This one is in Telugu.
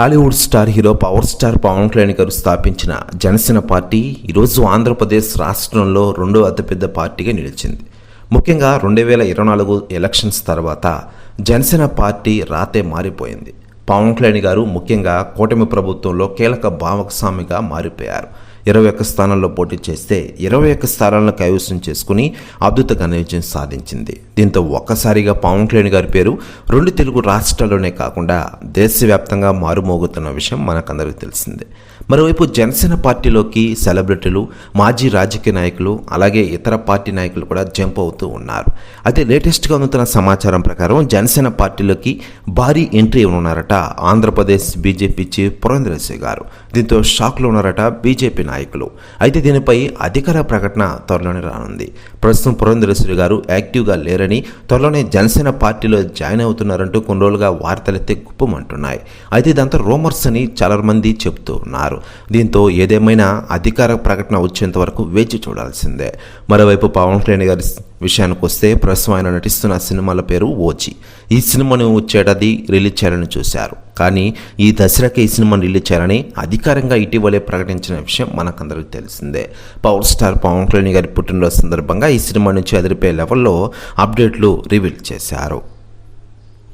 Tollywood star hero power star Pawan Kalyan గారు స్థాపించిన జనసేన పార్టీ ఈరోజు ఆంధ్రప్రదేశ్ రాష్ట్రంలో రెండో అతిపెద్ద పార్టీగా నిలిచింది. ముఖ్యంగా 2024 ఎలక్షన్స్ తర్వాత జనసేన పార్టీ రాతే మారిపోయింది. పవన్ కళ్యాణ్ గారు ముఖ్యంగా కూటమి ప్రభుత్వంలో కీలక భాగస్వామిగా మారిపోయారు. 21 స్థానాల్లో పోటీ చేస్తే 21 స్థానాలను కైవసం చేసుకుని అద్భుతంగా విజయం సాధించింది. దీంతో ఒక్కసారిగా పవన్ కళ్యాణ్ గారి పేరు 2 తెలుగు రాష్ట్రాల్లోనే కాకుండా దేశవ్యాప్తంగా మారుమోగుతున్న విషయం మనకందరికీ తెలిసిందే. మరోవైపు జనసేన పార్టీలోకి సెలబ్రిటీలు, మాజీ రాజకీయ నాయకులు, అలాగే ఇతర పార్టీ నాయకులు కూడా జంప్ అవుతూ ఉన్నారు. అయితే లేటెస్ట్గా అందుతున్న సమాచారం ప్రకారం జనసేన పార్టీలోకి భారీ ఎంట్రీ ఉన్నారట ఆంధ్రప్రదేశ్ బీజేపీ చీఫ్ పురంధరేశ్వరి గారు. దీంతో షాక్లో ఉన్నారట బీజేపీ నాయకులు. అయితే దీనిపై అధికార ప్రకటన త్వరలోనే రానుంది. ప్రస్తుతం పురంధరేశ్వరి గారు యాక్టివ్గా లేరని, త్వరలోనే జనసేన పార్టీలో జాయిన్ అవుతున్నారంటూ కొన్ని రోజులుగా వార్తలైతే గుప్పమంటున్నాయి. అయితే ఇదంతా రూమర్స్ అని చాలా మంది చెబుతూ ఉన్నారు. దీంతో ఏదేమైనా అధికార ప్రకటన వచ్చేంత వరకు వేచి చూడాల్సిందే. మరోవైపు పవన్ కళ్యాణ్ గారి విషయానికి వస్తే ప్రస్తుతం ఆయన నటిస్తున్న సినిమాల పేరు ఓజీ. ఈ సినిమాను వచ్చేటది రిలీజ్ చేయాలని చూశారు. కానీ ఈ దసరాకి ఈ సినిమాను రిలీజ్ చేయాలని అధికారంగా ఇటీవలే ప్రకటించిన విషయం మనకందరికీ తెలిసిందే. పవర్ స్టార్ పవన్ కళ్యాణ్ గారి పుట్టినరోజు సందర్భంగా ఈ సినిమా నుంచి అదిరిపోయే లెవెల్లో అప్డేట్లు రివీల్ చేశారు.